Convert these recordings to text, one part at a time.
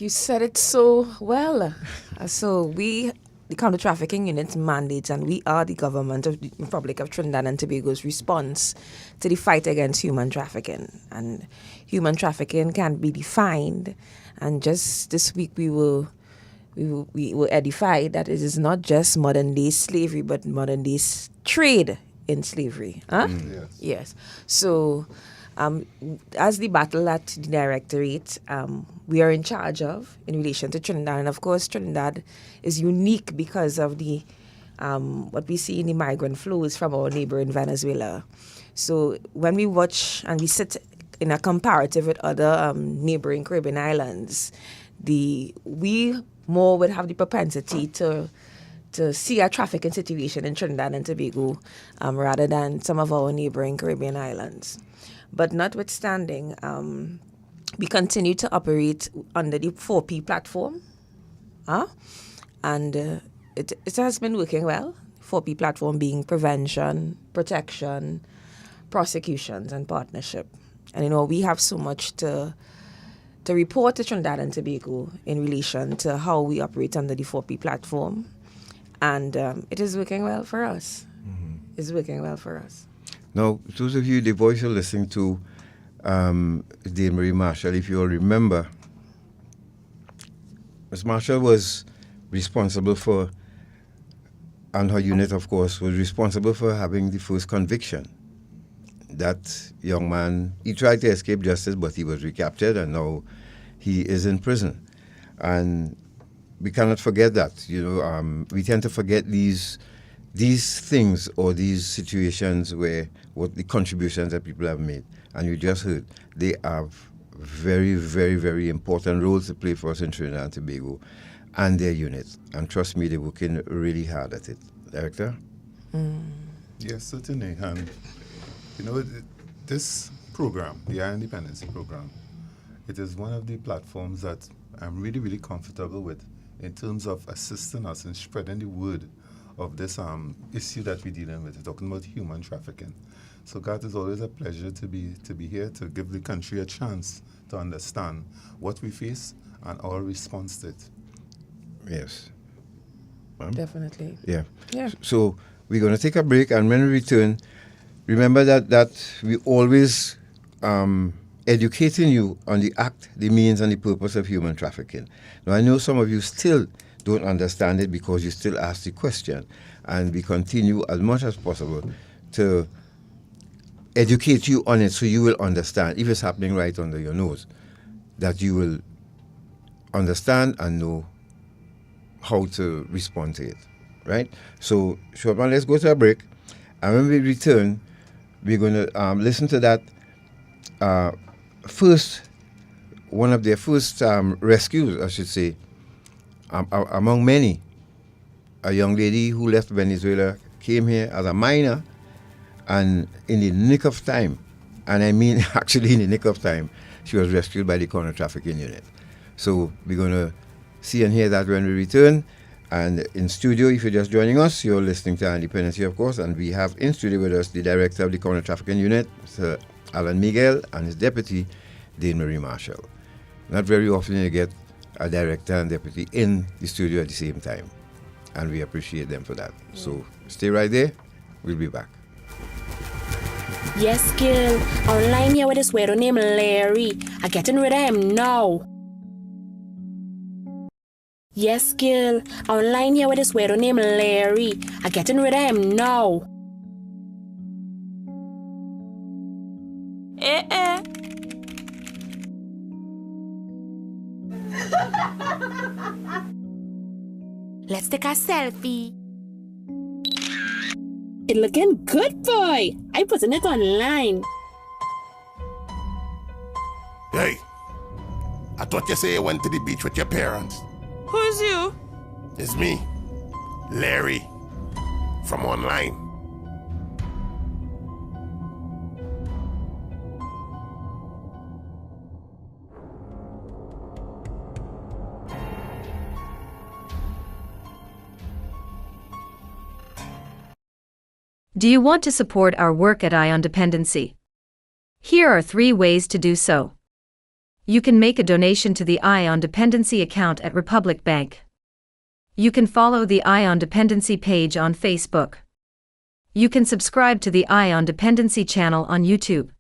You said it so well. So we, the counter trafficking unit's mandates, and we are the government of the Republic of Trinidad and Tobago's response to the fight against human trafficking. And human trafficking can be defined. And just this week we were edified that it is not just modern day slavery, but modern day trade in slavery. Huh? Yes. So, as the battle at the Directorate, we are in charge of in relation to Trinidad. And of course, Trinidad is unique because of the what we see in the migrant flows from our neighbor in Venezuela. So when we watch and we sit in a comparative with other neighboring Caribbean islands, we more would have the propensity to see a trafficking situation in Trinidad and Tobago rather than some of our neighboring Caribbean islands. But notwithstanding, we continue to operate under the 4P platform, and it has been working well. 4P platform being prevention, protection, prosecutions, and partnership. And we have so much to report to Trinidad and Tobago in relation to how we operate under the 4P platform, and it is working well for us. Mm-hmm. It's working well for us. Now, those of you, the voice you're listening to, Dame Marie Marshall, if you all remember, Ms. Marshall was responsible for, and her unit, of course, was responsible for having the first conviction. That young man, he tried to escape justice, but he was recaptured, and now he is in prison. And we cannot forget that. We tend to forget these things or these situations where what the contributions that people have made. And you just heard, they have very, very, very important roles to play for us in Trinidad and Tobago and their units. And trust me, they're working really hard at it. Director? Yes, certainly. And, this program, the Dependency program, it is one of the platforms that I'm really, really comfortable with in terms of assisting us in spreading the word of this issue that we're dealing with. We're talking about human trafficking. So, God, it's always a pleasure to be here to give the country a chance to understand what we face and our response to it. Yes. Definitely. Yeah. Yeah. So we're going to take a break, and when we return, remember that we always educating you on the act, the means, and the purpose of human trafficking. Now, I know some of you still don't understand it because you still ask the question, and we continue as much as possible to educate you on it so you will understand, if it's happening right under your nose, that you will understand and know how to respond to it, right? So, Shortman, let's go to a break, and when we return, we're going to listen to that one of their first rescues, I should say, among many. A young lady who left Venezuela came here as a minor, and in the nick of time, and I mean actually in the nick of time, she was rescued by the counter trafficking unit. So we're going to see and hear that when we return. And in studio, if you're just joining us, you're listening to Dependency, of course, and we have in studio with us the director of the counter trafficking unit, Sir Alan Miguel, and his deputy, Dame Marie Marshall. Not very often you get a director and deputy in the studio at the same time, and we appreciate them for that. Yeah. So stay right there. We'll be back. Yes, girl. Online here with this weirdo named Larry. I'm getting rid of him now. Yes, girl. Online here with this weirdo named Larry. I'm getting rid of him now. Let's take a selfie. It looking good, boy. I putting it online. Hey, I thought you say you went to the beach with your parents. Who's you? It's me, Larry, from online. Do you want to support our work at Dependency? Here are 3 ways to do so. You can make a donation to the Eye on Dependency account at Republic Bank. You can follow the Eye on Dependency page on Facebook. You can subscribe to the Eye on Dependency channel on YouTube.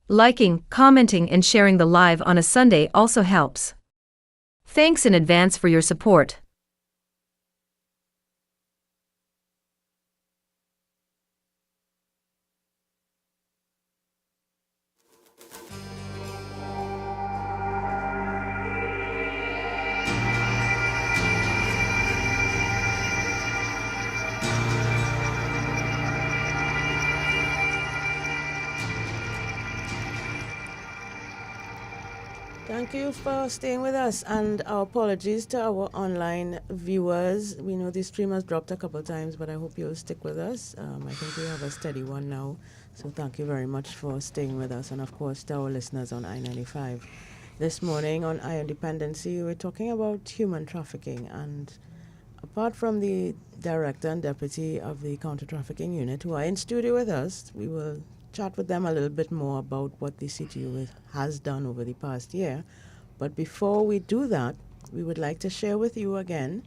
Liking, commenting, and sharing the live on a Sunday also helps. Thanks in advance for your support. Thank you for staying with us, and our apologies to our online viewers. We know the stream has dropped a couple of times, but I hope you'll stick with us. I think we have a steady one now, so thank you very much for staying with us, and of course to our listeners on I-95. This morning on Eye on Dependency, we're talking about human trafficking, and apart from the director and deputy of the counter-trafficking unit who are in studio with us, we will chat with them a little bit more about what the CTU has done over the past year. But before we do that, we would like to share with you again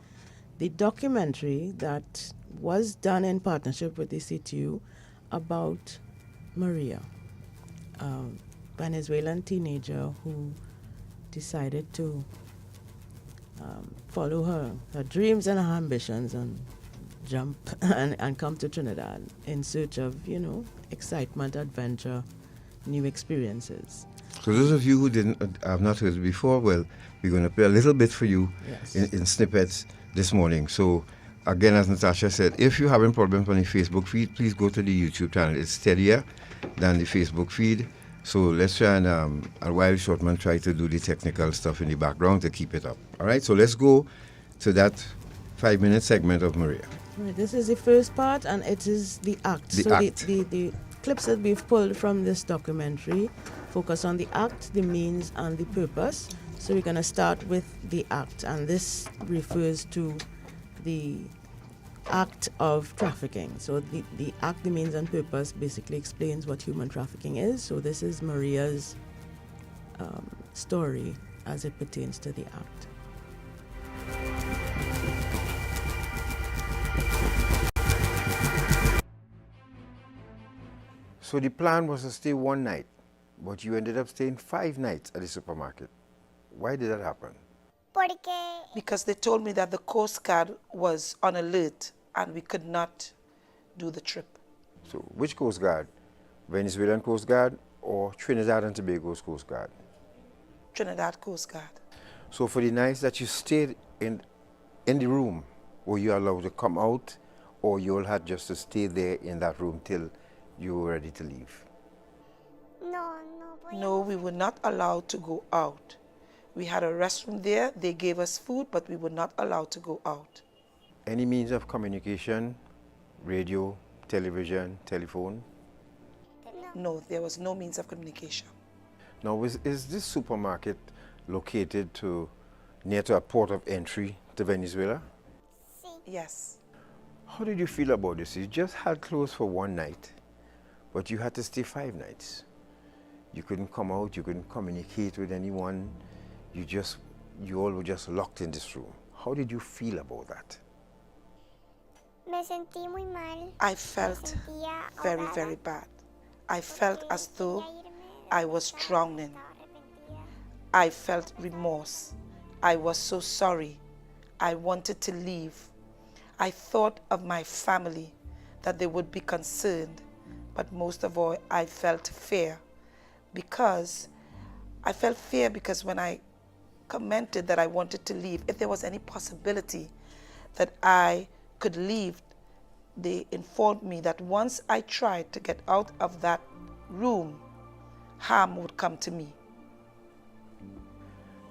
the documentary that was done in partnership with the CTU about Maria, a Venezuelan teenager who decided to follow her dreams and her ambitions and jump and come to Trinidad in search of, excitement, adventure, new experiences. So those of you who have not heard it before, well, we're going to play a little bit for you in snippets this morning. So again, as Natasha said, if you're having problems on the Facebook feed, please go to the YouTube channel. It's steadier than the Facebook feed. So let's try and while Shortman try to do the technical stuff in the background to keep it up. All right, so let's go to that 5-minute segment of Maria. Right, this is the first part, and it is the act. The clips that we've pulled from this documentary focus on the act, the means, and the purpose. So we're going to start with the act, and this refers to the act of trafficking. So the act, the means, and purpose basically explains what human trafficking is. So this is Maria's story as it pertains to the act. So the plan was to stay one night, but you ended up staying 5 nights at the supermarket. Why did that happen? Because they told me that the Coast Guard was on alert and we could not do the trip. So which Coast Guard? Venezuelan Coast Guard or Trinidad and Tobago's Coast Guard? Trinidad Coast Guard. So for the nights that you stayed in the room, were you allowed to come out, or you all had just to stay there in that room till you were ready to leave? No, we were not allowed to go out. We had a restroom there. They gave us food, but we were not allowed to go out. Any means of communication? Radio, television, telephone? No, there was no means of communication. Now, is this supermarket located near to a port of entry to Venezuela? Yes. How did you feel about this? You just had closed for one night, but you had to stay 5 nights. You couldn't come out, you couldn't communicate with anyone. You all were just locked in this room. How did you feel about that? I felt very, very bad. I felt as though I was drowning. I felt remorse. I was so sorry. I wanted to leave. I thought of my family, that they would be concerned. But most of all, I felt fear. Because when I commented that I wanted to leave, if there was any possibility that I could leave, they informed me that once I tried to get out of that room, harm would come to me.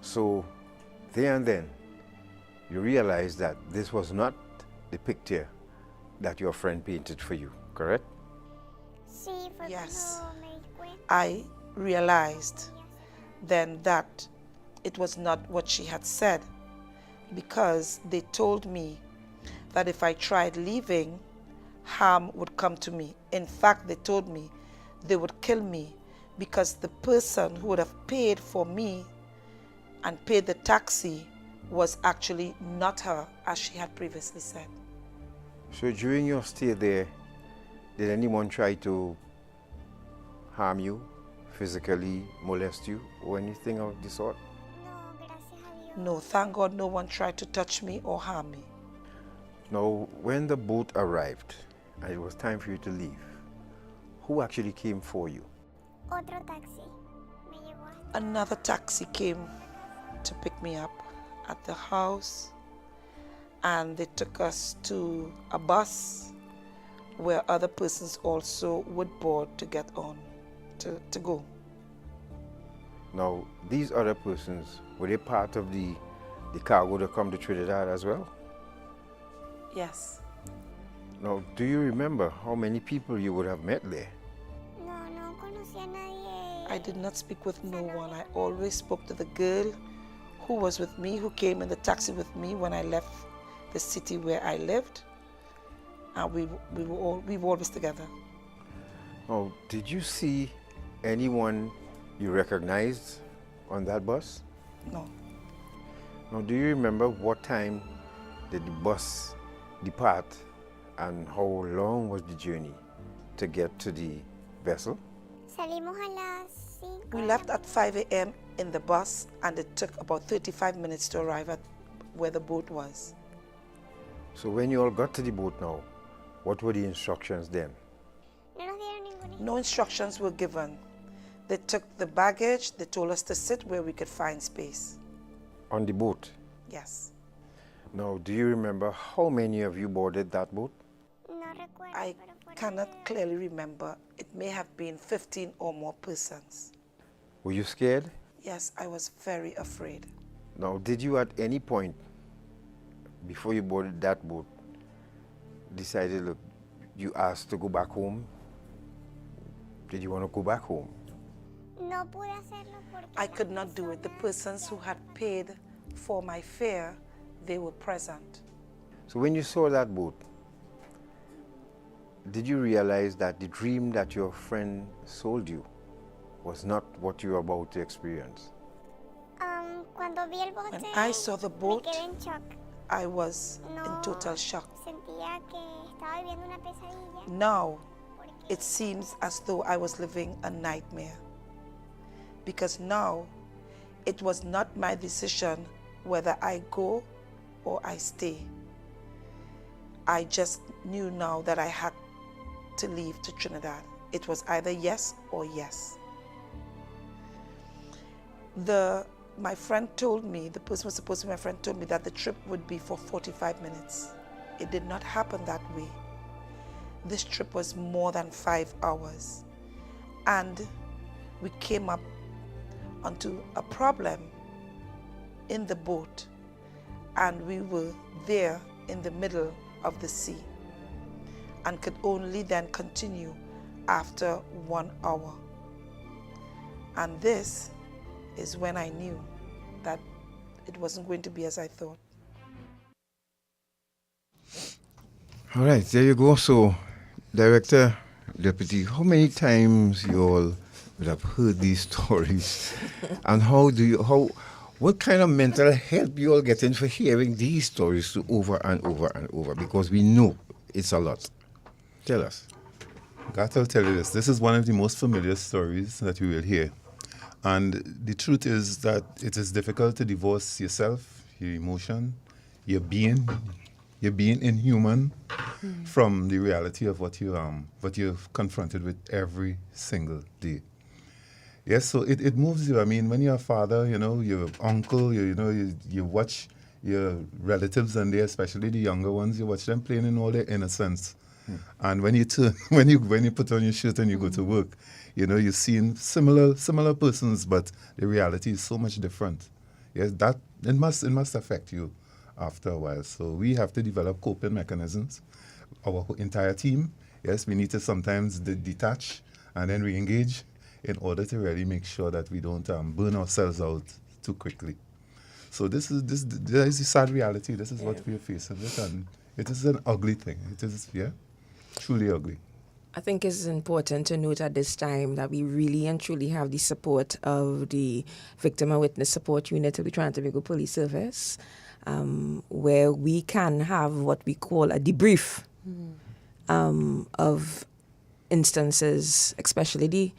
So, there and then, you realized that this was not the picture that your friend painted for you, correct? Yes. I realized then that it was not what she had said, because they told me that if I tried leaving, harm would come to me. In fact, they told me they would kill me because the person who would have paid for me and paid the taxi was actually not her, as she had previously said. So during your stay there, did anyone try to harm you, physically molest you, or anything of the sort? No, thank God no one tried to touch me or harm me. Now, when the boat arrived and it was time for you to leave, who actually came for you? Another taxi came to pick me up at the house, and they took us to a bus where other persons also would board to get on, to go. Now, these other persons, were they part of the cargo that come to Trinidad as well? Yes. Now, do you remember how many people you would have met there? I did not speak with no one. I always spoke to the girl who was with me, who came in the taxi with me when I left the city where I lived. And we were always together. Now, did you see anyone you recognized on that bus? No. Now, do you remember what time did the bus depart and how long was the journey to get to the vessel? We left at 5 a.m. in the bus, and it took about 35 minutes to arrive at where the boat was. So when you all got to the boat now, what were the instructions then? No instructions were given. They took the baggage, they told us to sit where we could find space. On the boat? Yes. Now, do you remember how many of you boarded that boat? I cannot clearly remember. It may have been 15 or more persons. Were you scared? Yes, I was very afraid. Now, did you at any point, before you boarded that boat, decided, look, you asked to go back home? Did you want to go back home? I could not do it. The persons who had paid for my fare, they were present. So when you saw that boat, did you realize that the dream that your friend sold you was not what you were about to experience? When I saw the boat, I was in total shock. Now, it seems as though I was living a nightmare. Because now, it was not my decision whether I go or I stay. I just knew now that I had to leave to Trinidad. It was either yes or yes. My friend told me, the person who was supposed to be my friend told me that the trip would be for 45 minutes. It did not happen that way. This trip was more than 5 hours. And we came up onto a problem in the boat, and we were there in the middle of the sea and could only then continue after 1 hour. And this is when I knew that it wasn't going to be as I thought. All right, there you go. So, Director, Deputy, how many times you all would have heard these stories? And what kind of mental help you all getting for hearing these stories over and over and over? Because we know it's a lot. Tell us. Gat, I'll tell you this. This is one of the most familiar stories that you will hear. And the truth is that it is difficult to divorce yourself, your emotion, your being inhuman from the reality of what you're confronted with every single day. Yes, so it moves you. I mean, when you're a father, your uncle, you watch your relatives, and they, especially the younger ones, you watch them playing in all their innocence. And when you put on your shirt and you go to work, you're seeing similar persons, but the reality is so much different. Yes, that it must affect you after a while. So we have to develop coping mechanisms. Our entire team, yes, we need to sometimes detach and then re-engage in order to really make sure that we don't burn ourselves out too quickly. So there is the sad reality. This is what we are facing with, and it is an ugly thing. It is, truly ugly. I think it's important to note at this time that we really and truly have the support of the Victim and Witness Support Unit of the Toronto Police Service, where we can have what we call a debrief of instances, especially the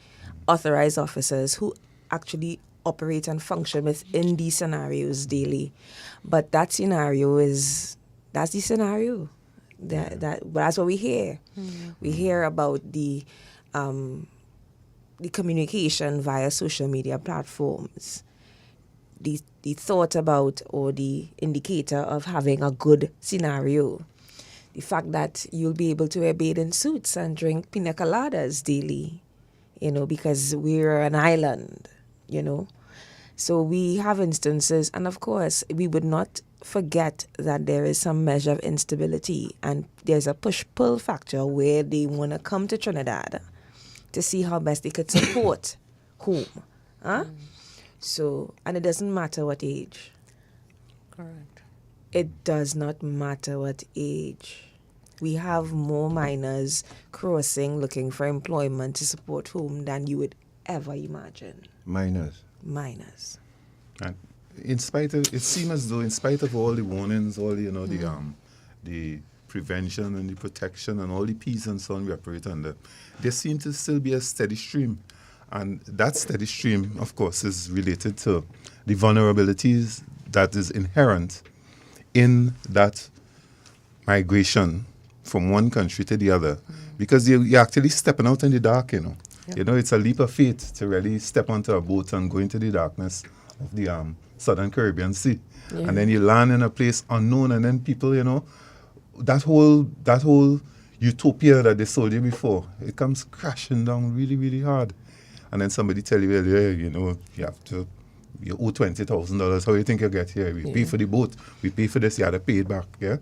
authorized officers who actually operate and function within these scenarios daily. But that's the scenario. That's what we hear. We hear about the communication via social media platforms, the thought about or the indicator of having a good scenario, the fact that you'll be able to wear bathing suits and drink pina coladas daily, because we're an island, So we have instances, and of course, we would not forget that there is some measure of instability, and there's a push-pull factor where they want to come to Trinidad to see how best they could support whom. So, and it doesn't matter what age. Correct. It does not matter what age. We have more minors crossing looking for employment to support whom than you would ever imagine. Minors. And in spite of, it seems as though in spite of all the warnings, all the prevention and the protection and all the peace and so on we operate under, there seems to still be a steady stream. And that steady stream, of course, is related to the vulnerabilities that is inherent in that migration from one country to the other. Because you're actually stepping out in the dark, Yep. It's a leap of faith to really step onto a boat and go into the darkness of the Southern Caribbean Sea. Yeah. And then you land in a place unknown, and then people, that whole utopia that they sold you before, it comes crashing down really, really hard. And then somebody tell you, well, you owe $20,000. How do you think you get here? We pay for the boat. We pay for this. You have to pay it back. Yeah.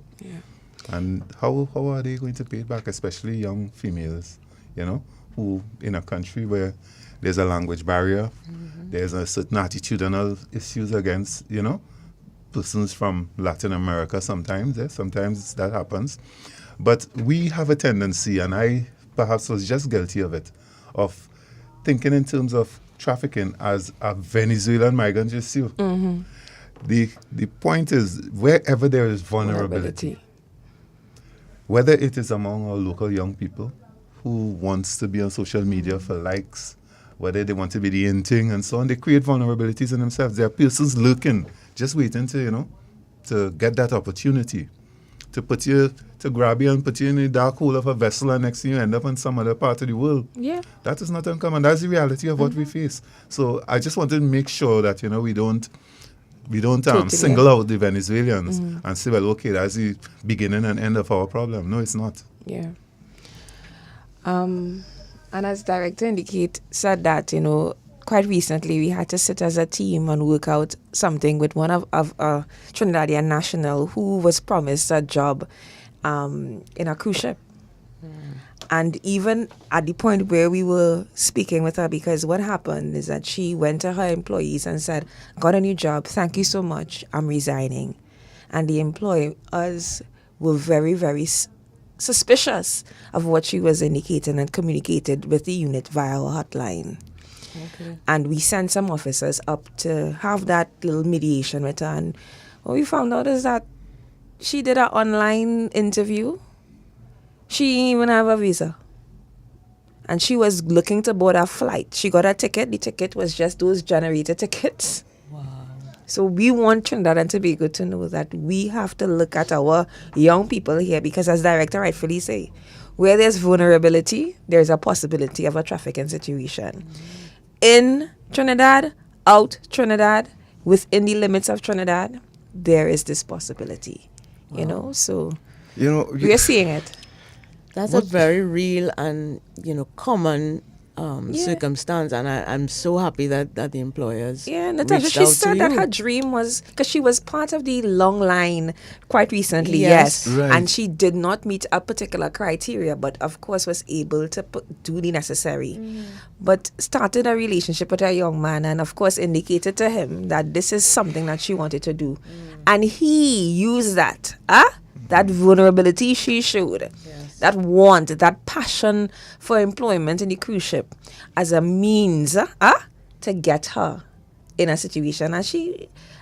And how are they going to pay it back, especially young females, who in a country where there's a language barrier, there's a certain attitudinal issues against, persons from Latin America sometimes. Sometimes that happens. But we have a tendency, and I perhaps was just guilty of it, of thinking in terms of trafficking as a Venezuelan migrant issue. The point is, wherever there is vulnerability, whether it is among our local young people who wants to be on social media for likes, whether they want to be the in thing and so on, they create vulnerabilities in themselves. There are persons lurking, just waiting to get that opportunity, to grab you and put you in the dark hole of a vessel, and next thing you end up in some other part of the world. Yeah. That is not uncommon. That's the reality of what we face. So I just wanted to make sure that, we don't single out the Venezuelans and say, well, okay, that's the beginning and end of our problem. No, it's not. Yeah. And as Director said that, quite recently we had to sit as a team and work out something with one of Trinidadian national who was promised a job in a cruise ship. And even at the point where we were speaking with her, because what happened is that she went to her employees and said, got a new job, thank you so much, I'm resigning. And the employers were very, very suspicious of what she was indicating and communicated with the unit via our hotline. Okay. And we sent some officers up to have that little mediation with her. And what we found out is that she did an online interview. She didn't even have a visa. And she was looking to board a flight. She got a ticket. The ticket was just those generator tickets. Wow. So we want Trinidad and Tobago to know that we have to look at our young people here, because as Director rightfully say, where there's vulnerability, there's a possibility of a trafficking situation. In Trinidad, out Trinidad, within the limits of Trinidad, there is this possibility. Wow. So we're seeing it. That's a very real and common circumstance, and I'm so happy that the employers. Yeah, Natasha, she said that her dream was, because she was part of the long line quite recently. Yes, right. And she did not meet a particular criteria, but of course was able to do the necessary. But started a relationship with a young man, and of course indicated to him that this is something that she wanted to do, and he used that. That vulnerability she showed. Yes. that want, that passion for employment in the cruise ship as a means to get her in a situation. And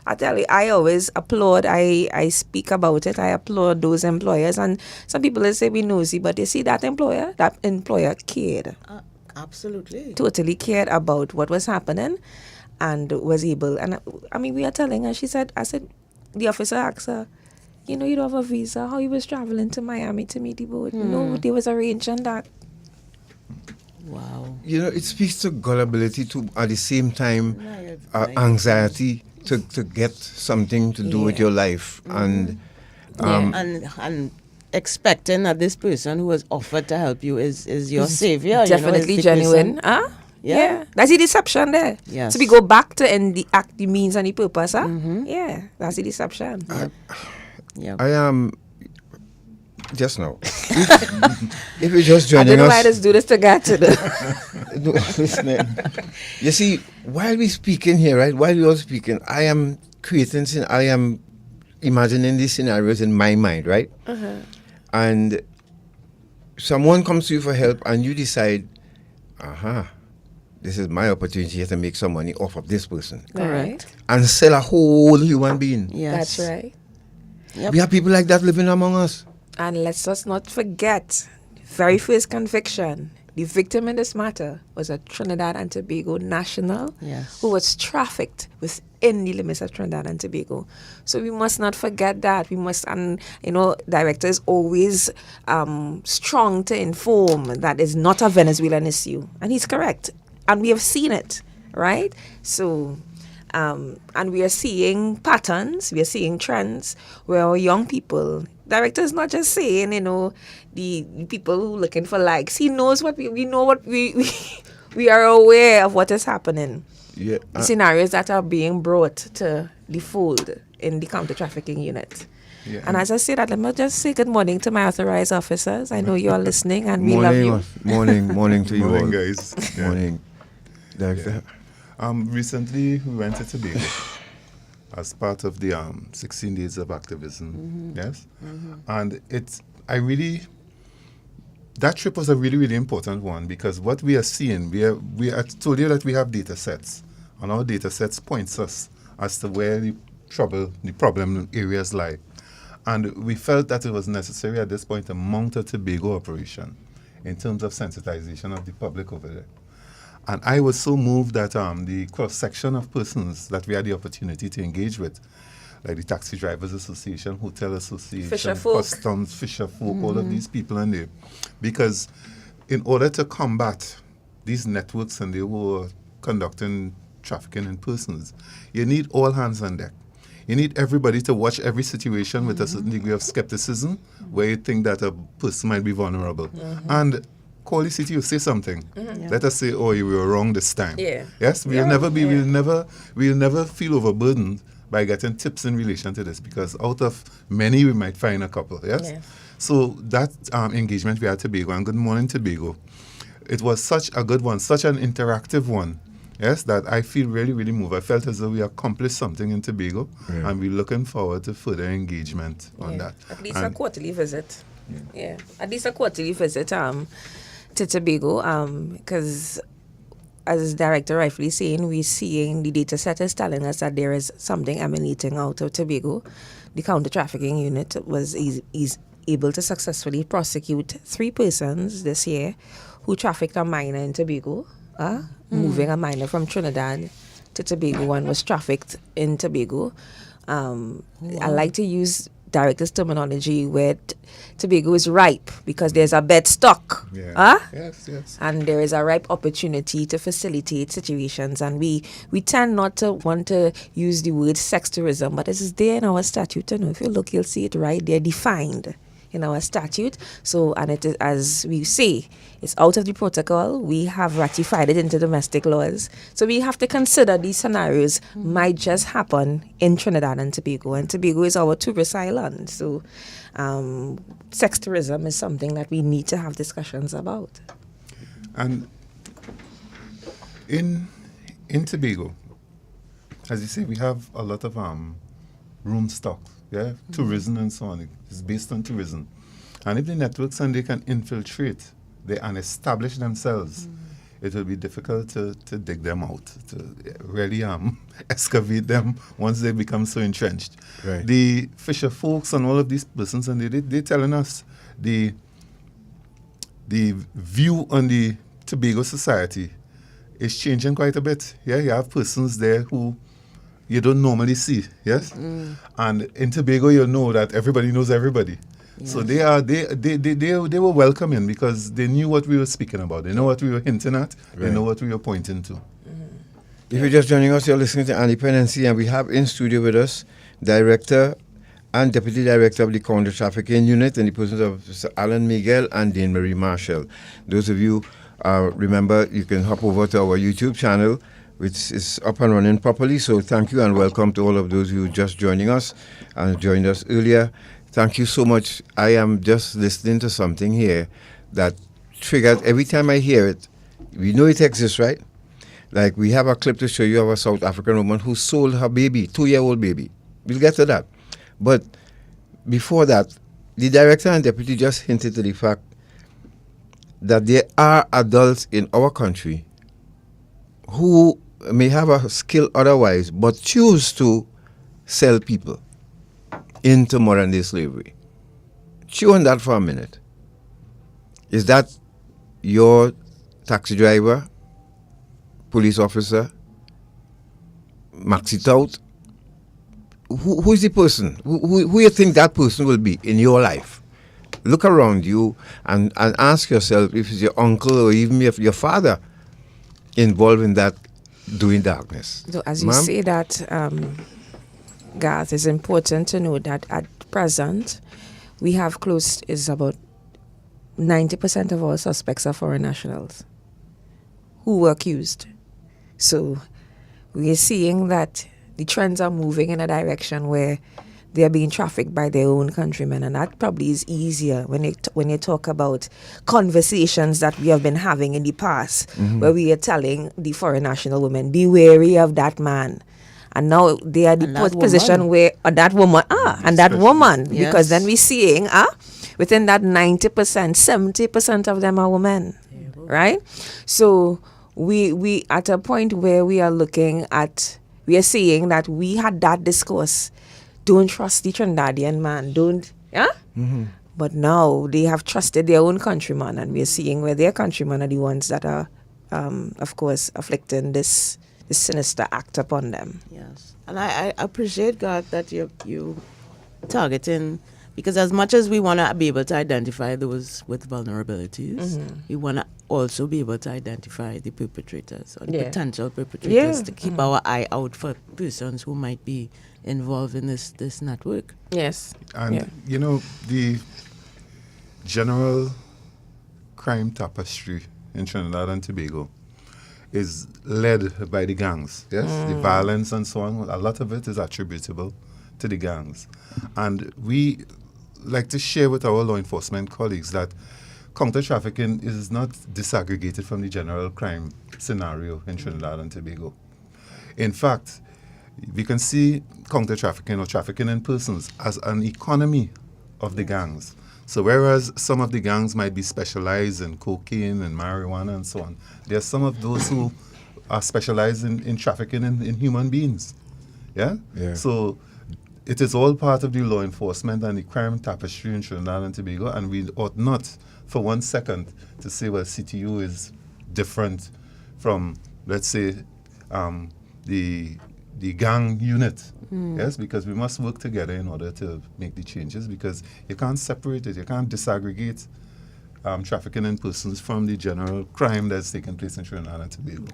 I tell you, I always applaud, I speak about it, I applaud those employers. And some people will say we nosy, but you see that employer cared. Absolutely. Totally cared about what was happening and was able. And I mean, we are telling her, the officer asked her, you don't have a visa, how you was traveling to Miami to meet the boat? No, they was arranging that. Wow. It speaks to gullibility to, at the same time, anxiety to get something to do with your life. And and expecting that this person who was offered to help you is your savior. Definitely genuine. Yeah. That's the deception there. Yes. So we go back to the act, the means and the purpose. Yeah, that's the deception. Yep. I am just now. If you're just I joining don't know us, why let's do this together. no, listen. You see, while we speaking here, right? While we all speaking, I am imagining these scenarios in my mind, right? And someone comes to you for help, and you decide, this is my opportunity to make some money off of this person. Correct. And sell a whole human being. Yes. That's right. Yep. We have people like that living among us. And let's just not forget, very first conviction, the victim in this matter was a Trinidad and Tobago national who was trafficked within the limits of Trinidad and Tobago. So we must not forget that. We must, and director is always strong to inform that it's not a Venezuelan issue. And he's correct. And we have seen it, right? So, and we are seeing patterns, we are seeing trends where our young people, director is not just saying, the people who are looking for likes. He knows what we know what we are aware of what is happening. Yeah, the scenarios that are being brought to the fold in the counter-trafficking unit. Yeah, and as I say that, let me just say good morning to my authorized officers. I know you are listening and we love you. Morning to you morning, all. guys. Yeah. Morning. Director. Recently, we went to Tobago as part of the 16 days of activism. Yes, and that trip was a really, really important one because what we are seeing, we are told you that we have data sets, and our data sets points us as to where the problem areas lie, and we felt that it was necessary at this point to mount a Tobago operation in terms of sensitization of the public over there. And I was so moved that the cross-section of persons that we had the opportunity to engage with, like the Taxi Drivers Association, Hotel Association, Customs, Fisher Folk, all of these people in there. Because in order to combat these networks and they were conducting trafficking in persons, you need all hands on deck. You need everybody to watch every situation with a certain degree of skepticism where you think that a person might be vulnerable. And call the city, you say something. Let us say, oh, you were wrong this time. Yes, we'll never feel overburdened by getting tips in relation to this because out of many we might find a couple. Yes. So that engagement we had Tobago, and good morning Tobago. It was such a good one, such an interactive one. Yes, that I feel really, really moved. I felt as though we accomplished something in Tobago, and we're looking forward to further engagement on that. At least a quarterly visit. At least a quarterly visit to Tobago, because as director rightfully saying, we're seeing the data set is telling us that there is something emanating out of Tobago. The counter-trafficking unit is able to successfully prosecute 3 persons this year who trafficked a minor in Tobago, moving a minor from Trinidad to Tobago and was trafficked in Tobago. I like to use director's terminology where Tobago is ripe because there's a bed stock. Yes. And there is a ripe opportunity to facilitate situations. And we tend not to want to use the word sex tourism, but it is there in our statute. If you look, you'll see it right there defined in our statute. So, and it is, as we say, it's out of the protocol. We have ratified it into domestic laws. So we have to consider these scenarios might just happen in Trinidad and Tobago. And Tobago is our tourist island. So sex tourism is something that we need to have discussions about. And in Tobago, as you say, we have a lot of room stock, tourism and so on. It's based on tourism. And if the networks and they can infiltrate and establish themselves, it will be difficult to dig them out, to really excavate them once they become so entrenched. Right. The fisher folks and all of these persons, and they're telling us the view on the Tobago society is changing quite a bit. Yeah, you have persons there who you don't normally see. Yes, and in Tobago you know that everybody knows everybody. Yes. So they were welcoming because they knew what we were speaking about. They know what we were hinting at. Right. They know what we were pointing to. If you're just joining us, you're listening to Dependency, and we have in studio with us Director and Deputy Director of the Counter Trafficking Unit in the persons of Mr. Alan Miguel and Dane Marie Marshall. Those of you remember, you can hop over to our YouTube channel, which is up and running properly. So thank you and welcome to all of those who are just joining us and joined us earlier. Thank you so much. I am just listening to something here that triggered every time I hear it. We know it exists, right? Like we have a clip to show you of a South African woman who sold her baby, 2-year-old baby. We'll get to that. But before that, the director and deputy just hinted to the fact that there are adults in our country who may have a skill otherwise, but choose to sell people into modern day slavery. Chew on that for a minute. Is that your taxi driver, police officer, maxi tout? Who is the person? Who you think that person will be in your life? Look around you and ask yourself if it's your uncle or even if your father involved in that doing darkness. So as you say that, Garth, it's important to know that at present, we have is about 90% of our suspects are foreign nationals who were accused. So we are seeing that the trends are moving in a direction where they are being trafficked by their own countrymen, and that probably is easier when you talk about conversations that we have been having in the past, where we are telling the foreign national women, be wary of that man. And now they are the position where that woman, and that woman, yes. Because then we're seeing, within that 90%, 70% of them are women, right? So we at a point where we are looking at, we are seeing that we had that discourse, don't trust the Trinidadian man, But now they have trusted their own countrymen, and we are seeing where their countrymen are the ones that are, of course, afflicting this sinister act upon them. Yes, and I appreciate, God, that you targeting, because as much as we want to be able to identify those with vulnerabilities, we want to also be able to identify the perpetrators or the potential perpetrators to keep our eye out for persons who might be involved in this network. Yes. And, you know, the general crime tapestry in Trinidad and Tobago is led by the gangs, yes? The violence and so on, a lot of it is attributable to the gangs. And we like to share with our law enforcement colleagues that counter-trafficking is not disaggregated from the general crime scenario in Trinidad and Tobago. In fact, we can see counter-trafficking or trafficking in persons as an economy of the gangs. So whereas some of the gangs might be specialized in cocaine and marijuana and so on, there are some of those who are specialized in trafficking in human beings. Yeah? So it is all part of the law enforcement and the crime tapestry in Trinidad and Tobago, and we ought not for 1 second to say, well, CTU is different from, let's say, the gang unit. Yes, because we must work together in order to make the changes, because you can't separate it, you can't disaggregate trafficking in persons from the general crime that's taking place in Trinidad and Tobago.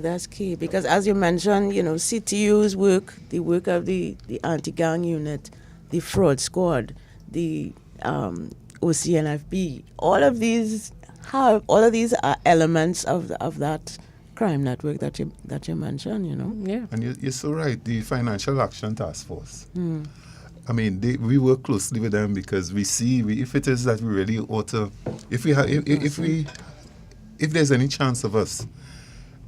That's key, because as you mentioned, you know, CTU's work, the work of the anti-gang unit, the fraud squad, the OCNFB, all of these are elements of that crime network that you mentioned, you know. Yeah. And you're so right. The Financial Action Task Force. I mean, we work closely with them because we see if it is that we really ought to, if there's any chance of us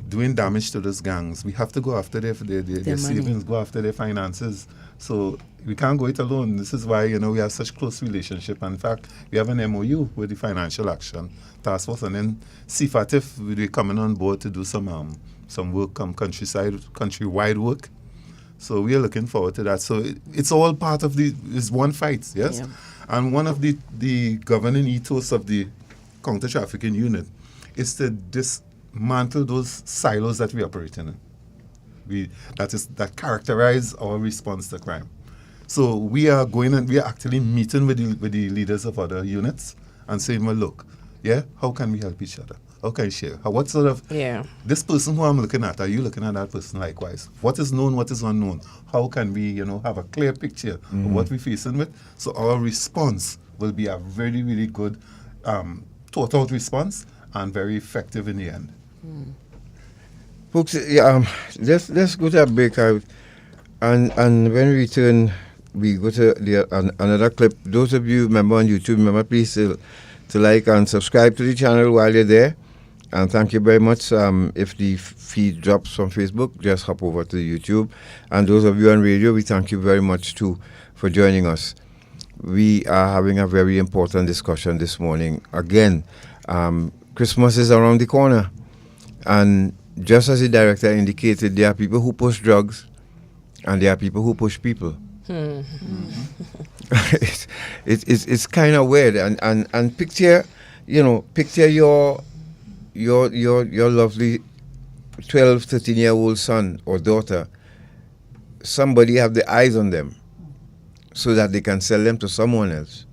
doing damage to those gangs, we have to go after their Their money. savings, go after their finances. So we can't go it alone. This is why, we have such close relationship. And in fact, we have an MOU with the Financial Action Task Force, and then CFATIF will be coming on board to do some work, countrywide work. So we are looking forward to that. So it's all part of it's one fight, yes? Yeah. And one of the governing ethos of the counter-trafficking unit is to dismantle those silos that we operate in. That characterize our response to crime. So we are going and we are actually meeting with the leaders of other units and saying, well, look, how can we help each other? How can we share? What sort of this person who I'm looking at, are you looking at that person likewise? What is known, what is unknown? How can we, have a clear picture of what we're facing with? So our response will be a very, really good thought out response and very effective in the end. Folks, let's go to a break out, and when we return, we go to another clip. Those of you remember on YouTube, remember please to like and subscribe to the channel while you're there, and thank you very much. If the feed drops from Facebook, just hop over to YouTube, and those of you on radio, we thank you very much too for joining us. We are having a very important discussion this morning. Again, Christmas is around the corner, and just as the director indicated, there are people who push drugs and there are people who push people. It's kind of weird, and picture your lovely 12, 13-year-old son or daughter. Somebody have the eyes on them so that they can sell them to someone else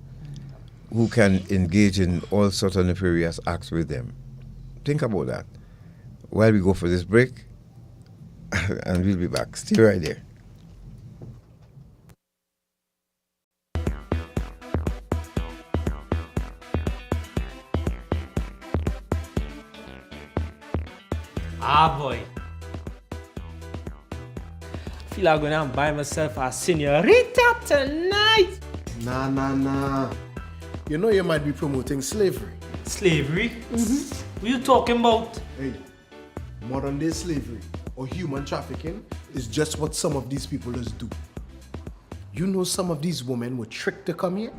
who can engage in all sorts of nefarious acts with them. Think about that while we go for this break, and we'll be back. Stay right there. Ah, boy. Feel like I'm going to buy myself a senorita tonight. Nah. You know you might be promoting slavery. Slavery? What you talking about? Hey, modern day slavery or human trafficking is just what some of these people just do. You know some of these women were tricked to come here?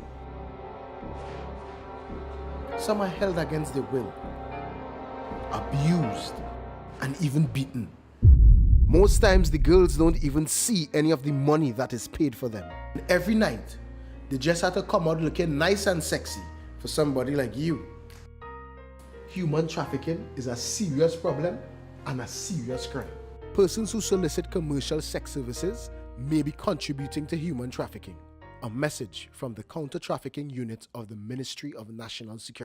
Some are held against their will, abused, and even beaten. Most times the girls don't even see any of the money that is paid for them. And every night, they just have to come out looking nice and sexy for somebody like you. Human trafficking is a serious problem and a serious crime. Persons who solicit commercial sex services may be contributing to human trafficking. A message from the Counter-Trafficking Unit of the Ministry of National Security.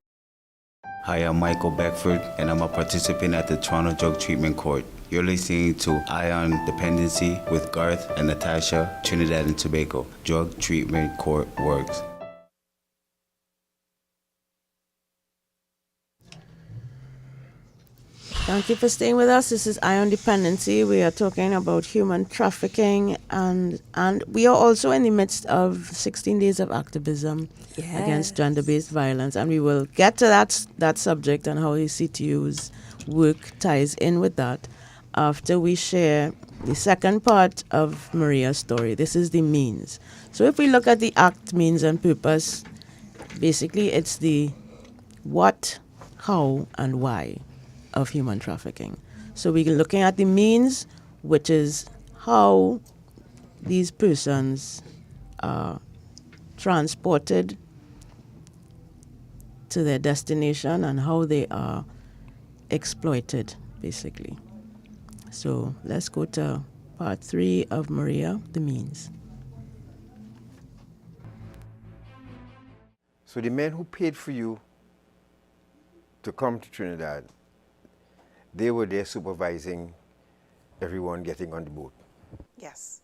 Hi, I'm Michael Beckford, and I'm a participant at the Toronto Drug Treatment Court. You're listening to Ion Dependency with Garth and Natasha, Trinidad and Tobago. Drug Treatment Court works. Thank you for staying with us. This is Ion Dependency. We are talking about human trafficking, and we are also in the midst of 16 days of activism against gender-based violence, and we will get to that subject and how the CTU's work ties in with that after we share the second part of Maria's story. This is the means. So if we look at the act, means, and purpose, basically it's the what, how, and why of human trafficking. So we're looking at the means, which is how these persons are transported to their destination and how they are exploited, basically. So let's go to part 3 of Maria, the means. So the men who paid for you to come to Trinidad, they were there supervising everyone getting on the boat. Yes.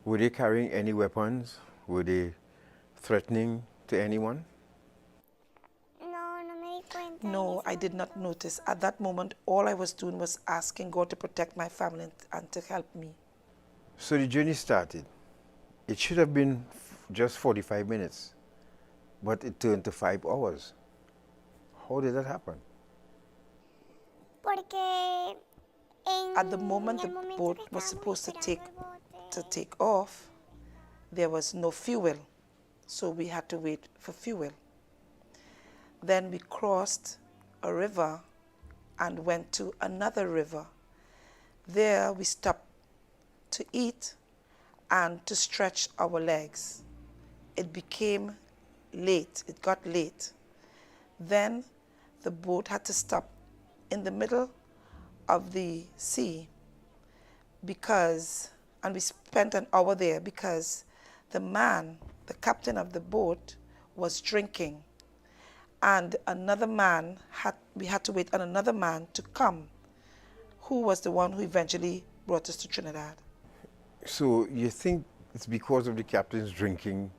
Were they carrying any weapons? Were they threatening to anyone? No, I did not notice. At that moment, all I was doing was asking God to protect my family and to help me. So the journey started. It should have been just 45 minutes, but it turned to 5 hours. How did that happen? Porque At the moment the boat was supposed to take off, there was no fuel, so we had to wait for fuel. Then we crossed a river and went to another river. There we stopped to eat and to stretch our legs. It became late, it got late. Then the boat had to stop in the middle of the sea and we spent an hour there because the captain of the boat was drinking, and we had to wait on another man to come, who was the one who eventually brought us to Trinidad. So you think it's because of the captain's drinking,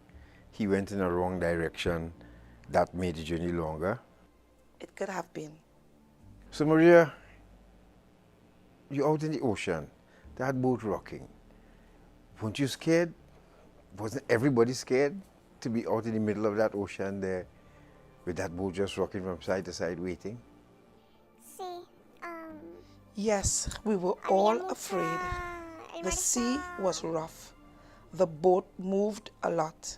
he went in a wrong direction, that made the journey longer? It could have been. So Maria, you're out in the ocean, that boat rocking. Weren't you scared? Wasn't everybody scared to be out in the middle of that ocean there with that boat just rocking from side to side waiting? Yes, we were all afraid. The sea was rough. The boat moved a lot.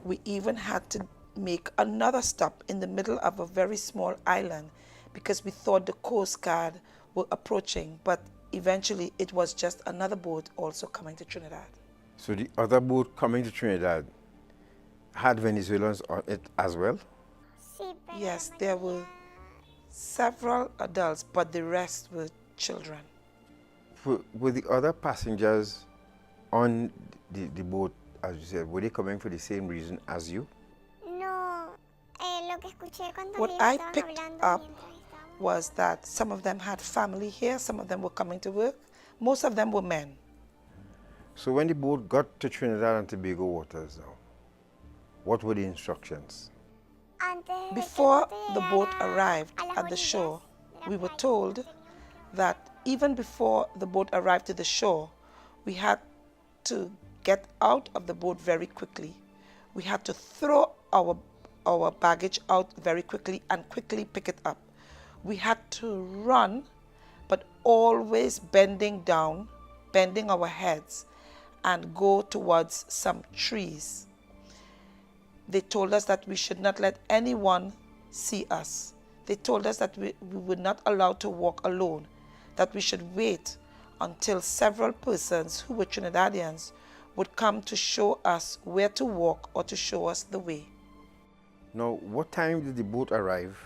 We even had to make another stop in the middle of a very small island because we thought the Coast Guard were approaching, but eventually it was just another boat also coming to Trinidad. So the other boat coming to Trinidad had Venezuelans on it as well? Yes, there were several adults, but the rest were children. Were the other passengers on the boat, as you said, were they coming for the same reason as you? What I picked up was that some of them had family here, some of them were coming to work, most of them were men. So when the boat got to Trinidad and Tobago waters now, what were the instructions? Before the boat arrived at the shore, we were told that even before the boat arrived to the shore, we had to get out of the boat very quickly. We had to throw our baggage out very quickly and quickly pick it up. We had to run, but always bending down, bending our heads, and go towards some trees. They told us that we should not let anyone see us. They told us that we were not allowed to walk alone, that we should wait until several persons who were Trinidadians would come to show us where to walk or to show us the way. Now, what time did the boat arrive,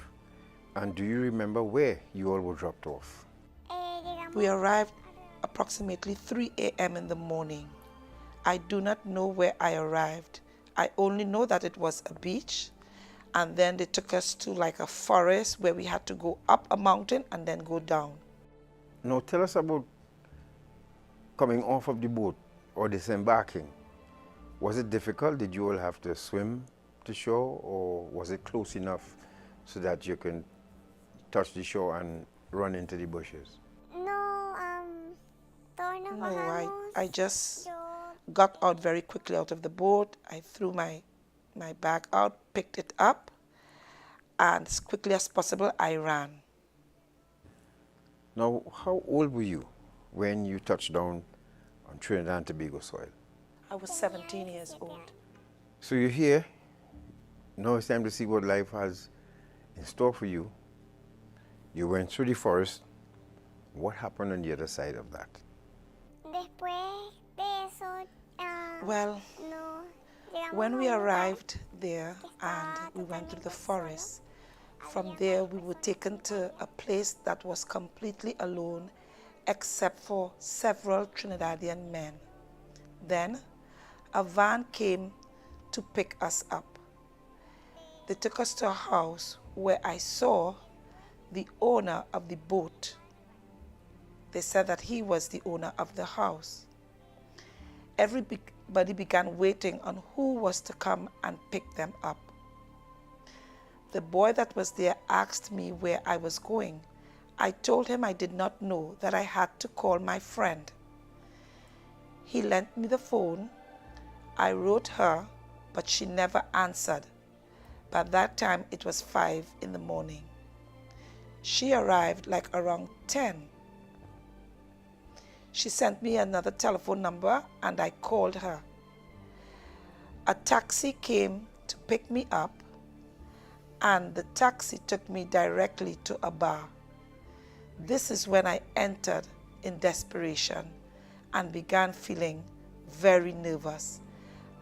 and do you remember where you all were dropped off? We arrived approximately 3 a.m. in the morning. I do not know where I arrived. I only know that it was a beach, and then they took us to like a forest where we had to go up a mountain and then go down. Now tell us about coming off of the boat or disembarking. Was it difficult? Did you all have to swim to shore, or was it close enough so that you can touch the shore and run into the bushes? No, I just got out very quickly out of the boat. I threw my bag out, picked it up, and as quickly as possible, I ran. Now, how old were you when you touched down on Trinidad and Tobago soil? I was 17 years old. So you're here. Now it's time to see what life has in store for you. You went through the forest. What happened on the other side of that? Well, when we arrived there and we went through the forest, from there we were taken to a place that was completely alone except for several Trinidadian men. Then a van came to pick us up. They took us to a house where I saw the owner of the boat. They said that he was the owner of the house. Everybody began waiting on who was to come and pick them up. The boy that was there asked me where I was going. I told him I did not know, that I had to call my friend. He lent me the phone. I wrote her, but she never answered. By that time, it was 5 in the morning. She arrived like around 10. She sent me another telephone number and I called her. A taxi came to pick me up and the taxi took me directly to a bar. This is when I entered in desperation and began feeling very nervous.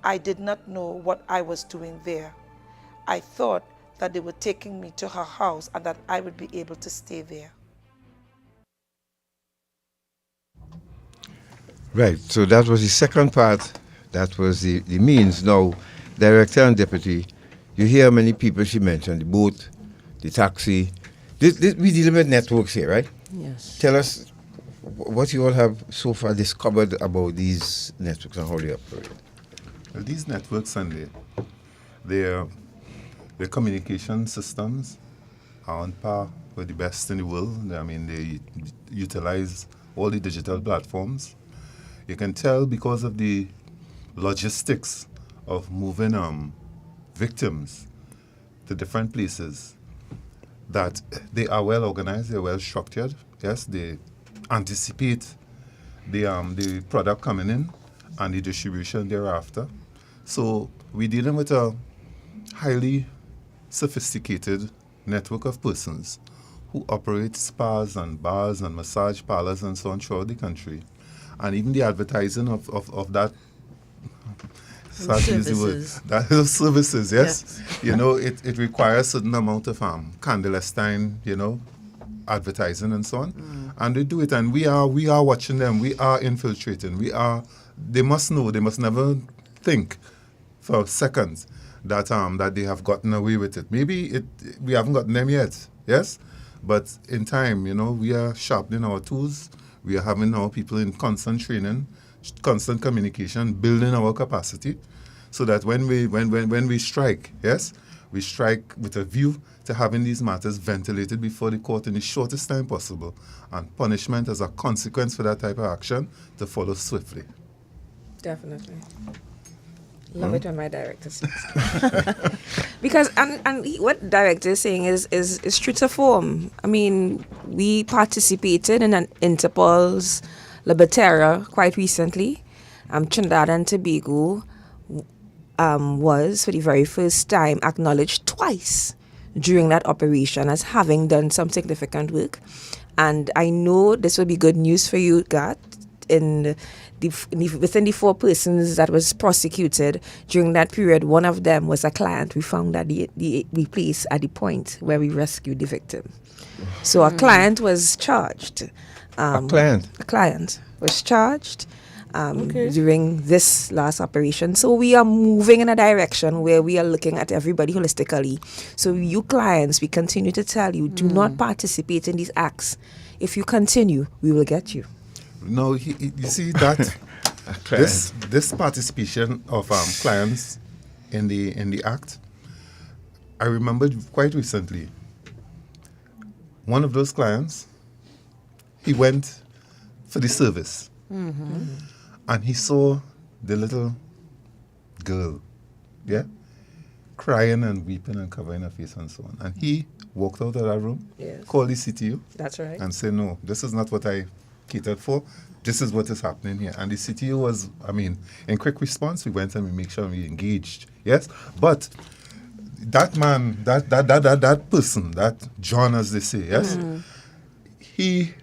I did not know what I was doing there. I thought that they were taking me to her house and that I would be able to stay there. Right, so that was the second part. That was the means. Now, director and deputy, you hear many people she mentioned, the boat, the taxi. We dealing with networks here, right? Yes. Tell us what you all have so far discovered about these networks and how they operate. Well, these networks and their communication systems are on par with the best in the world. I mean, they utilize all the digital platforms. You can tell because of the logistics of moving victims to different places that they are well organized, they're well structured. Yes, they anticipate the product coming in and the distribution thereafter. So we're dealing with a highly sophisticated network of persons who operate spas and bars and massage parlors and so on throughout the country. And even the advertising of that services. Those services, yes. You know, it requires a certain amount of clandestine, advertising and so on. And they do it, and we are watching them, we are infiltrating, they must know, they must never think for seconds that they have gotten away with it. Maybe we haven't gotten them yet, yes? But in time, we are sharpening our tools, we are having our people in constant training, constant communication, building our capacity, so that when we strike, yes, we strike with a view to having these matters ventilated before the court in the shortest time possible, and punishment as a consequence for that type of action to follow swiftly. Definitely. Love it when my director says that. Because and what director is saying is true to form. I mean, we participated in an Interpol's Libertera quite recently. Trinidad and Tobago was, for the very first time, acknowledged twice during that operation as having done some significant work. And I know this will be good news for you, Gat, within the 4 persons that was prosecuted during that period. One of them was a client. We found that we placed at the point where we rescued the victim. So a client was charged. A client was charged during this last operation. So we are moving in a direction where we are looking at everybody holistically. So you clients, we continue to tell you, do not participate in these acts. If you continue, we will get you. No, you see that this participation of clients in the act, I remembered quite recently. One of those clients, he went for the service, and he saw the little girl, crying and weeping and covering her face and so on. And he walked out of that room, called the CTU, that's right, and said, "No, this is not what I catered for. This is what is happening here." And the CTU was, in quick response, we went and we make sure we engaged. Yes, but that man, that person, that John, as they say, yes, he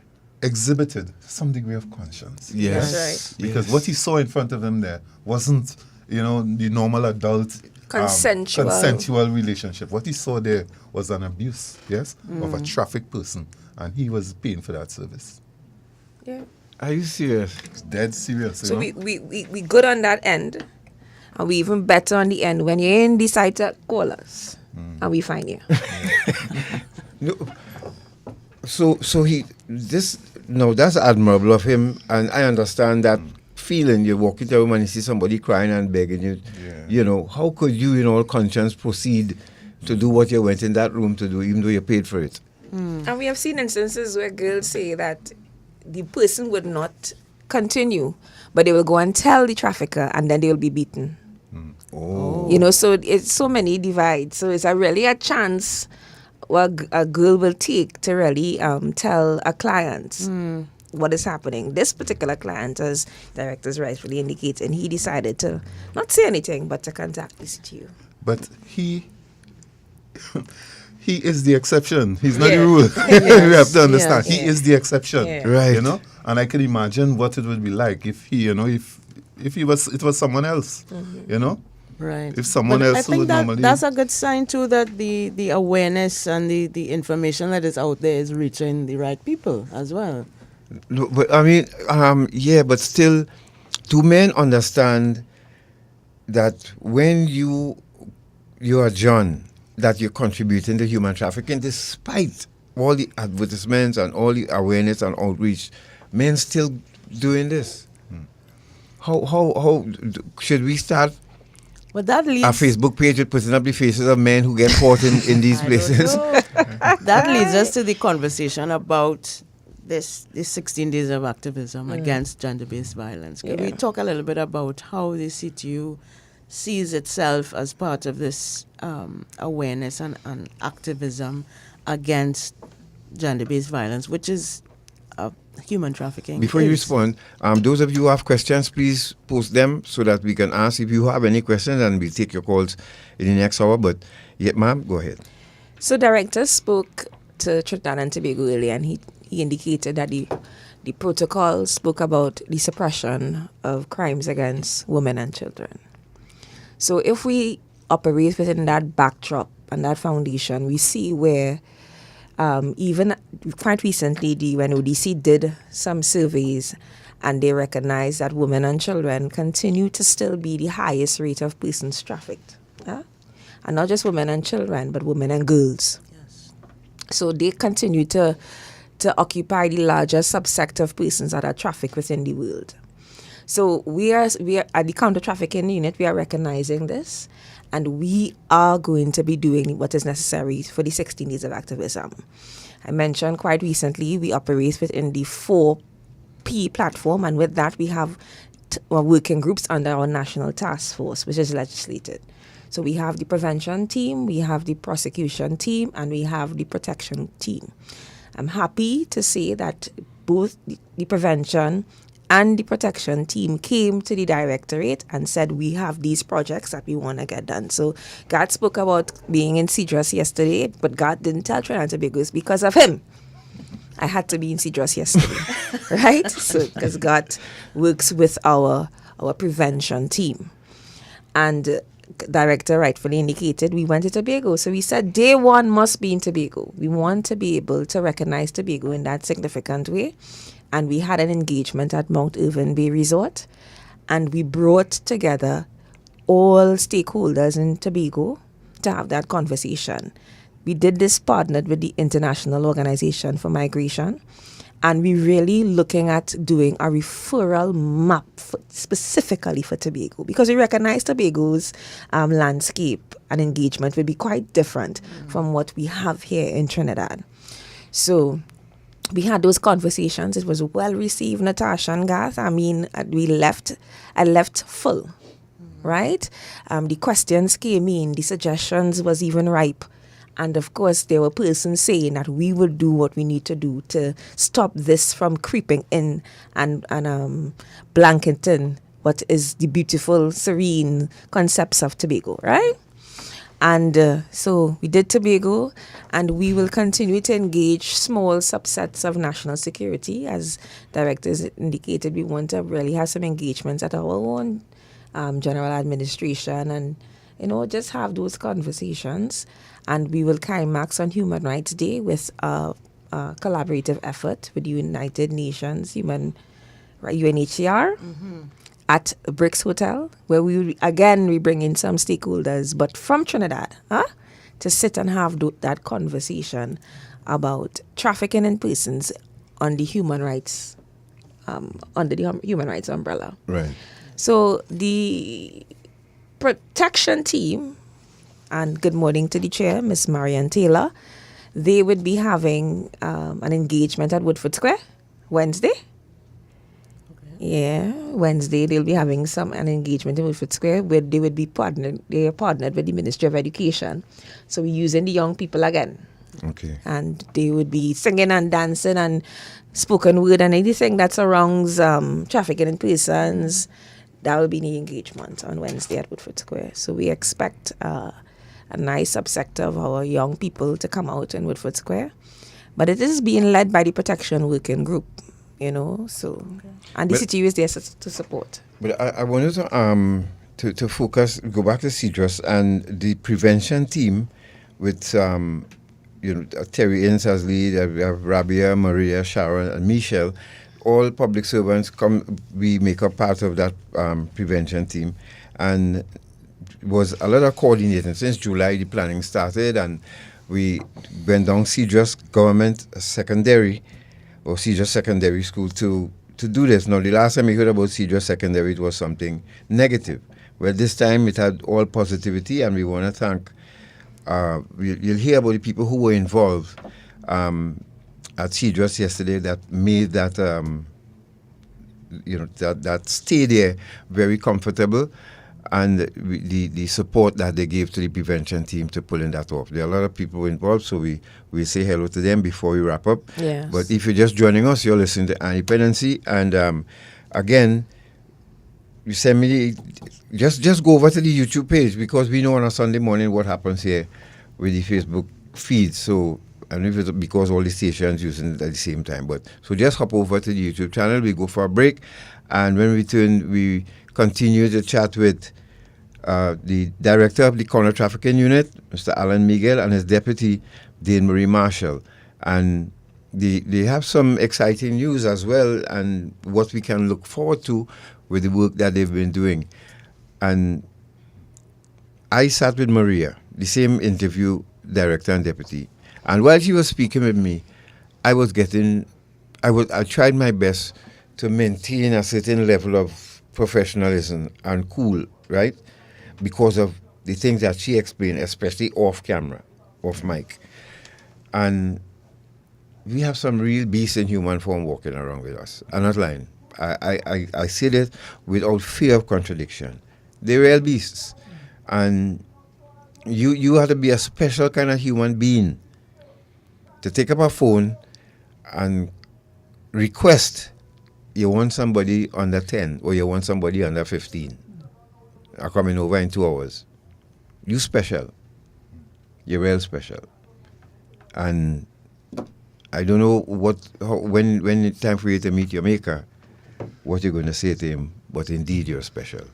exhibited some degree of conscience. Yes, that's right. Because what he saw in front of him there wasn't, the normal adult consensual relationship. What he saw there was an abuse, of a trafficked person, and he was paying for that service. Yeah. Are you serious? It's dead serious. So we good on that end, and we even better on the end when you're in the site, call us, and we find you. No. So that's admirable of him, and I understand that feeling. You're walking to a room and you see somebody crying and begging you. Yeah. How could you, in all conscience, proceed to do what you went in that room to do, even though you paid for it? And we have seen instances where girls say that the person would not continue, but they will go and tell the trafficker, and then they will be beaten. So it's so many divides. So it's really a chance what a girl will take to really tell a client what is happening. This particular client, as directors rightfully indicate, and he decided to not say anything, but to contact the CTU. But he is the exception. He's not the Yeah. rule. Yes. You have to understand. Yes. He is the exception. Yeah. Right. You know? And I can imagine what it would be like if he, if it was someone else. You know? Right. If someone But else I who think would normally... that's a good sign too, that the awareness and the information that is out there is reaching the right people as well. No, but I mean, yeah, but still, do men understand that when you are John, that you're contributing to human trafficking, despite all the advertisements and all the awareness and outreach, men still doing this? How should we start But that leads a Facebook page with putting up the faces of men who get caught in these places? that leads us to the conversation about this 16 days of activism against gender-based violence. Can we talk a little bit about how the CTU sees itself as part of this awareness and activism against gender-based violence, which is human trafficking? Before you respond, those of you who have questions, please post them so that we can ask if you have any questions, and we'll take your calls in the next hour. But, yeah, ma'am, go ahead. So director spoke to Trinidad and Tobago earlier, and he indicated that the protocol spoke about the suppression of crimes against women and children. So if we operate within that backdrop and that foundation, we see where even quite recently the UNODC did some surveys, and they recognized that women and children continue to still be the highest rate of persons trafficked. And not just women and children, but women and girls. Yes. So they continue to occupy the larger subsect of persons that are trafficked within the world. So we are at the counter trafficking unit, we are recognizing this, and we are going to be doing what is necessary for the 16 days of activism. I mentioned quite recently we operate within the 4P platform, and with that we have working groups under our national task force, which is legislated. So we have the prevention team, we have the prosecution team, and we have the protection team. I'm happy to say that both the prevention and the protection team came to the directorate and said we have these projects that we want to get done. So God spoke about being in Cedros yesterday, but God didn't tell Trinidad and Tobago it's because of him. I had to be in Cedros yesterday, right? So because God works with our prevention team. And director rightfully indicated we went to Tobago. So we said day one must be in Tobago. We want to be able to recognize Tobago in that significant way. And we had an engagement at Mount Irving Bay Resort, and we brought together all stakeholders in Tobago to have that conversation. We did this partnered with the International Organization for Migration, and we really looking at doing a referral map specifically for Tobago, because we recognize Tobago's landscape and engagement will be quite different from what we have here in Trinidad. So we had those conversations. It was well received, Natasha and Garth. I mean, I left full, right? The questions came in, the suggestions was even ripe. And of course, there were persons saying that we will do what we need to do to stop this from creeping in and blanketing what is the beautiful, serene concepts of Tobago, right? And so we did Tobago, and we will continue to engage small subsets of national security. As directors indicated, we want to really have some engagements at our own general administration and, just have those conversations. And we will climax on Human Rights Day with a collaborative effort with the United Nations, UNHCR. At Bricks Hotel, where we bring in some stakeholders, but from Trinidad, to sit and have that conversation about trafficking in persons on the human rights, under the human rights umbrella. Right. So the protection team, and good morning to the chair, Miss Marianne Taylor, they would be having an engagement at Woodford Square Wednesday. Yeah, Wednesday they'll be having an engagement in Woodford Square where they would be partnered with the Ministry of Education. So we're using the young people again. Okay. And they would be singing and dancing and spoken word and anything that surrounds trafficking in persons. That will be the engagement on Wednesday at Woodford Square. So we expect a nice subsector of our young people to come out in Woodford Square. But it is being led by the Protection Working Group, so, and the CTU is there to support. But I wanted to focus, go back to CEDRUS and the prevention team with, Terry Ince as lead, we have Rabia, Maria, Sharon, and Michelle. All public servants we make up part of that prevention team. And was a lot of coordinating. Since July, the planning started, and we went down CEDRUS Government Secondary or CEDRUS Secondary School to do this. Now, the last time we heard about CEDRUS Secondary, it was something negative. Well, this time it had all positivity, and we want to thank, you'll hear about the people who were involved at CEDRUS yesterday that made that, that stay there very comfortable, and the support that they gave to the prevention team to pulling that off. There are a lot of people involved, so we say hello to them before we wrap up. Yes. But if you're just joining us, you're listening to Dependency, and again, you send me just go over to the YouTube page, because we know on a Sunday morning what happens here with the Facebook feed. So I don't know if it's because all the stations using it at the same time, but so just hop over to the YouTube channel. We go for a break, and when we return, we continue to chat with the director of the counter trafficking unit, Mr. Alan Miguel, and his deputy, Dane Marie Marshall. And they have some exciting news as well, and what we can look forward to with the work that they've been doing. And I sat with Maria, the same interview director and deputy. And while she was speaking with me, I tried my best to maintain a certain level of professionalism and cool, right? Because of the things that she explained, especially off camera, off mic. And we have some real beasts in human form walking around with us. I'm not lying. I say that without fear of contradiction. They're real beasts. And you have to be a special kind of human being to take up a phone and request you want somebody under 10 or you want somebody under 15 are coming over in 2 hours. You special. You're real special. And I don't know when it's time for you to meet your maker, what you're going to say to him, but indeed you're special.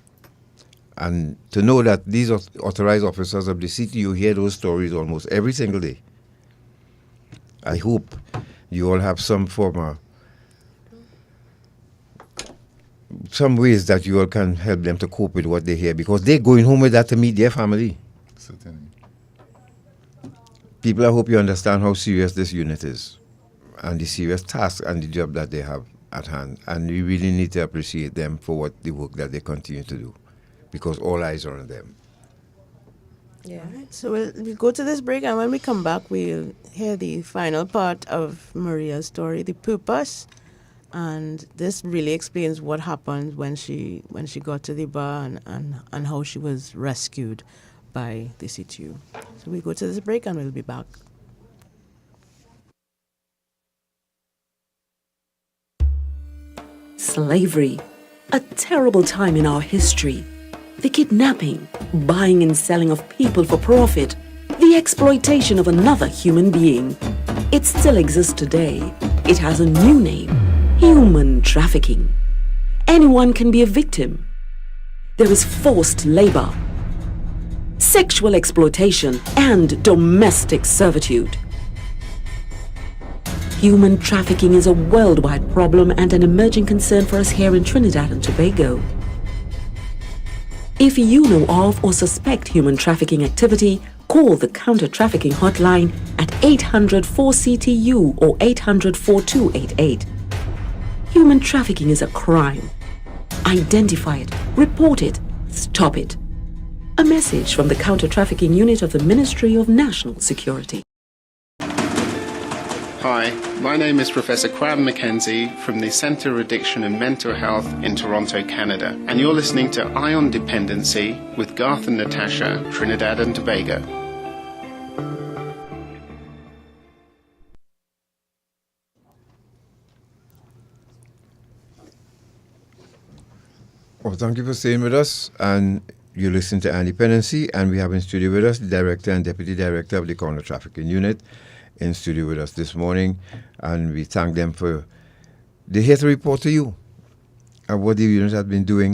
And to know that these authorized officers of the city, you hear those stories almost every single day. I hope you all have some form of, some ways that you all can help them to cope with what they hear, because they're going home with that to meet their family. Certainly. People, I hope you understand how serious this unit is and the serious task and the job that they have at hand. And we really need to appreciate them for the work that they continue to do, because all eyes are on them. Yeah. Right, so we'll go to this break, and when we come back, we'll hear the final part of Maria's story, the purpose. And this really explains what happened when she got to the bar and how she was rescued by the CTU. So we go to this break and we'll be back. Slavery, a terrible time in our history. The kidnapping, buying and selling of people for profit, the exploitation of another human being. It still exists today. It has a new name: human trafficking. Anyone can be a victim. There is forced labor, sexual exploitation, and domestic servitude. Human trafficking is a worldwide problem and an emerging concern for us here in Trinidad and Tobago. If you know of or suspect human trafficking activity, call the counter-trafficking hotline at 800-4CTU or 800-4288. Human trafficking is a crime. Identify it, report it, stop it. A message from the Counter-Trafficking Unit of the Ministry of National Security. Hi, my name is Professor Cram McKenzie from the Centre of Addiction and Mental Health in Toronto, Canada, and you're listening to Ion Dependency with Garth and Natasha, Trinidad and Tobago. Well, thank you for staying with us. And you're listening to Dependency, and we have in studio with us the Director and Deputy Director of the Counter Trafficking Unit in studio with us this morning. And we thank them for, they're here to report to you what the unit has been doing